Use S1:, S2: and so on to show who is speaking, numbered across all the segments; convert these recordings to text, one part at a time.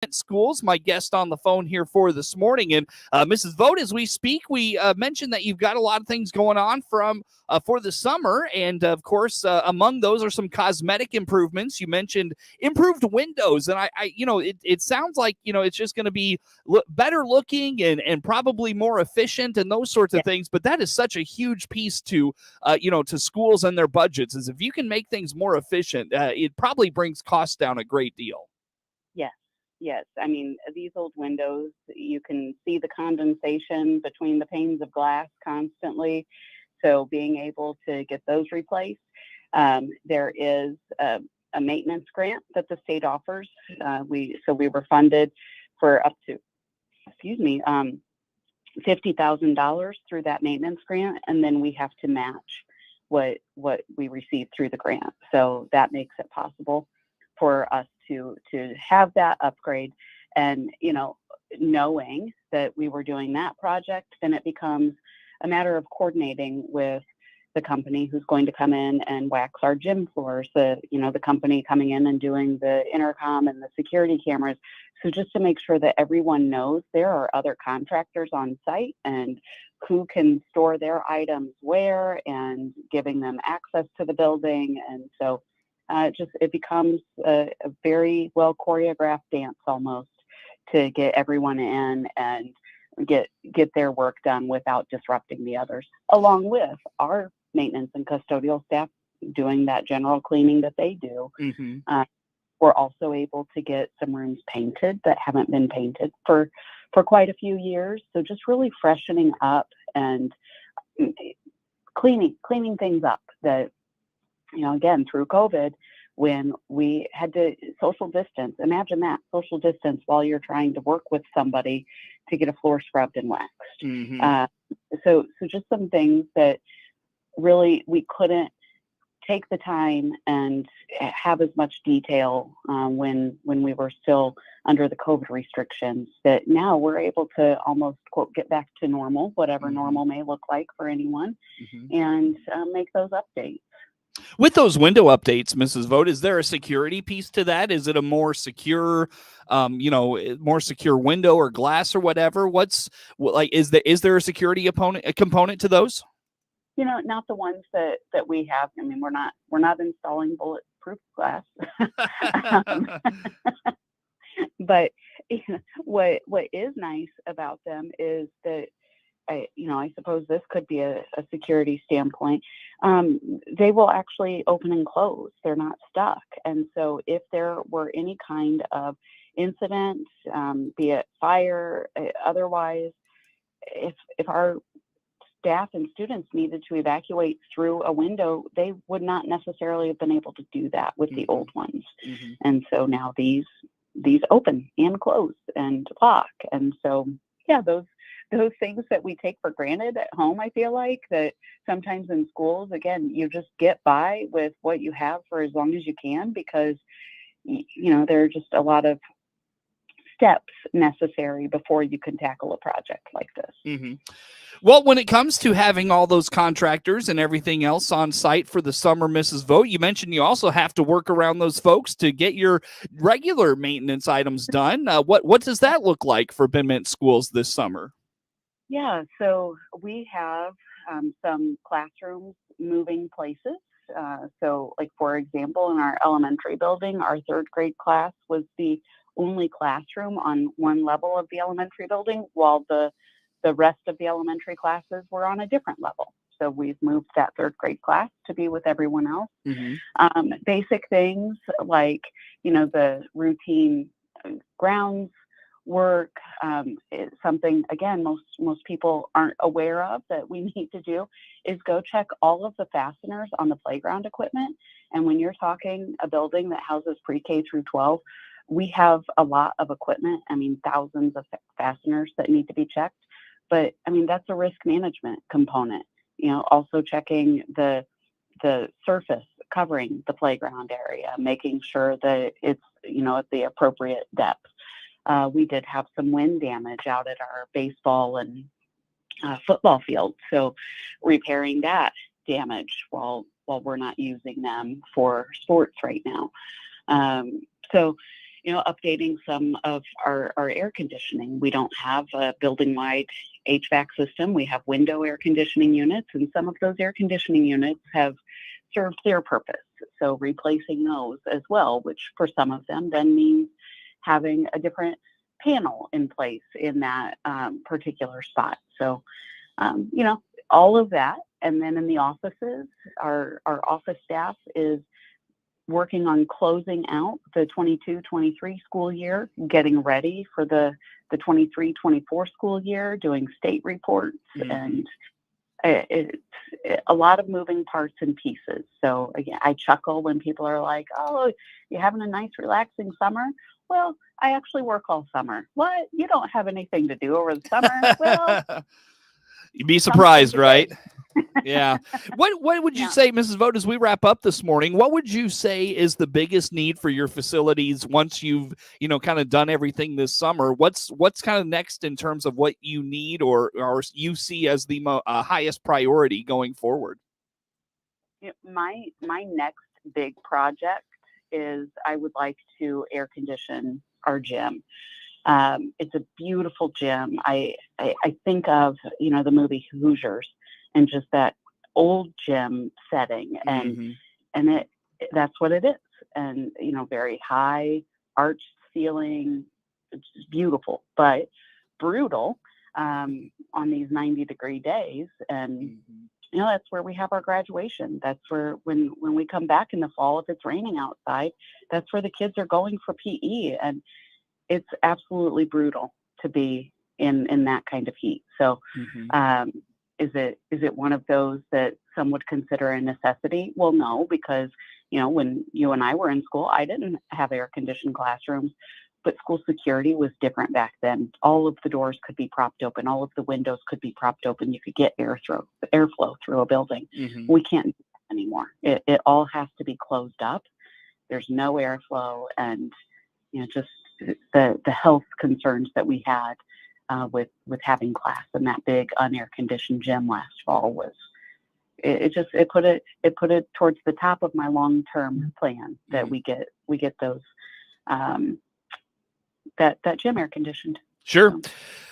S1: Schools, my guest on the phone here for this morning. And Mrs. Vogt, as we speak, we mentioned that you've got a lot of things going on for the summer, and of course, among those are some cosmetic improvements. You mentioned improved windows, and it sounds like it's just going to be better looking and probably more efficient and those sorts of things. But that is such a huge piece to to schools and their budgets. Is if you can make things more efficient, it probably brings costs down a great deal.
S2: Yes. Yes. I mean, these old windows, you can see the condensation between the panes of glass constantly. So being able to get those replaced, there is a maintenance grant that the state offers. We were funded for up to, $50,000 through that maintenance grant, and then we have to match what we receive through the grant. So that makes it possible for us to have that upgrade. And knowing that we were doing that project, then it becomes a matter of coordinating with the company who's going to come in and wax our gym floors, the company coming in and doing the intercom and the security cameras. So just to make sure that everyone knows there are other contractors on site and who can store their items where, and giving them access to the building. And so it becomes a very well choreographed dance almost to get everyone in and get their work done without disrupting the others, along with our maintenance and custodial staff doing that general cleaning that they do.
S1: Mm-hmm.
S2: We're also able to get some rooms painted that haven't been painted for quite a few years. So just really freshening up and cleaning things up that, again, through COVID, when we had to social distance, imagine that, social distance while you're trying to work with somebody to get a floor scrubbed and waxed.
S1: Mm-hmm.
S2: So just some things that really we couldn't take the time and have as much detail when we were still under the COVID restrictions, that now we're able to almost, quote, get back to normal, whatever
S1: Mm-hmm.
S2: normal may look like for anyone,
S1: Mm-hmm.
S2: and make those updates.
S1: With those window updates, Mrs. Vogt, is there a security piece to that? Is it a more secure, more secure window or glass or whatever? Is there a security component to those?
S2: Not the ones that we have. I mean, we're not installing bulletproof glass. But what is nice about them is that I suppose this could be a security standpoint. They will actually open and close. They're not stuck. And so if there were any kind of incident, be it fire, otherwise, if our staff and students needed to evacuate through a window, they would not necessarily have been able to do that with the old ones.
S1: Mm-hmm.
S2: And so now these open and close and lock. And so, yeah, those things that we take for granted at home, I feel like that sometimes in schools, again, you just get by with what you have for as long as you can, because, there are just a lot of steps necessary before you can tackle a project like this.
S1: Mm-hmm. Well, when it comes to having all those contractors and everything else on site for the summer, Mrs. Vogt, you mentioned you also have to work around those folks to get your regular maintenance items done. What does that look like for Bement schools this summer?
S2: Yeah, so we have some classrooms moving places. So, like, for example, in our elementary building, our third grade class was the only classroom on one level of the elementary building, while the rest of the elementary classes were on a different level. So we've moved that third grade class to be with everyone else.
S1: Mm-hmm.
S2: Basic things like, the routine grounds work is something, again, most people aren't aware of that we need to do, is go check all of the fasteners on the playground equipment. And when you're talking a building that houses pre-K through 12, we have a lot of equipment. I mean, thousands of fasteners that need to be checked. But I mean, that's a risk management component. Also checking the surface covering the playground area, making sure that it's, at the appropriate depth. We did have some wind damage out at our baseball and football field, so repairing that damage while we're not using them for sports right now. So updating some of our air conditioning. We don't have a building-wide HVAC system. We have window air conditioning units, and some of those air conditioning units have served their purpose. So replacing those as well, which for some of them then means having a different panel in place in that particular spot. So, all of that. And then in the offices, our office staff is working on closing out the 22-23 school year, getting ready for the 23-24 school year, doing state reports, and it's a lot of moving parts and pieces. So again, I chuckle when people are like, "Oh, you're having a nice, relaxing summer." Well, I actually work all summer. What? You don't have anything to do over the summer? Well,
S1: you'd be surprised, right? Yeah. What would you say, Mrs. Vogt, as we wrap up this morning, what would you say is the biggest need for your facilities once you've, kind of done everything this summer? What's kind of next in terms of what you need or you see as the highest priority going forward?
S2: My next big project is I would like to air condition our gym. It's a beautiful gym. I think of, the movie Hoosiers and just that old gym setting, and that's what it is. And, very high arched ceiling, it's just beautiful, but brutal on these 90-degree days. And, that's where we have our graduation. That's where when we come back in the fall, if it's raining outside, that's where the kids are going for PE. And it's absolutely brutal to be in that kind of heat. So is it one of those that some would consider a necessity? Well, no, because, when you and I were in school, I didn't have air-conditioned classrooms, but school security was different back then. All of the doors could be propped open. All of the windows could be propped open. You could get airflow through a building. We can't do that anymore. It all has to be closed up. There's no airflow, and, just the health concerns that we had with having class in that big unair conditioned gym last fall was it put it towards the top of my long-term plan that we get those that gym air conditioned.
S1: Sure.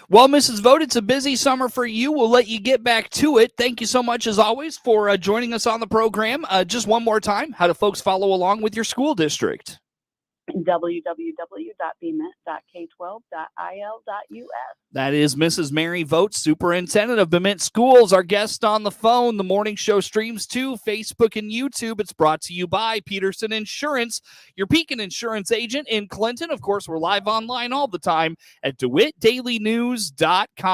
S1: Well, Mrs. Vogt, it's a busy summer for you. We'll let you get back to it. Thank you so much, as always, for joining us on the program. Just one more time, how do folks follow along with your school district?
S2: www.bement.k12.il.us.
S1: That is Mrs. Mary Vogt, Superintendent of Bement Schools, our guest on the phone. The morning show streams to Facebook and YouTube. It's brought to you by Peterson Insurance, your Pekin Insurance agent in Clinton. Of course, we're live online all the time at DeWittDailyNews.com.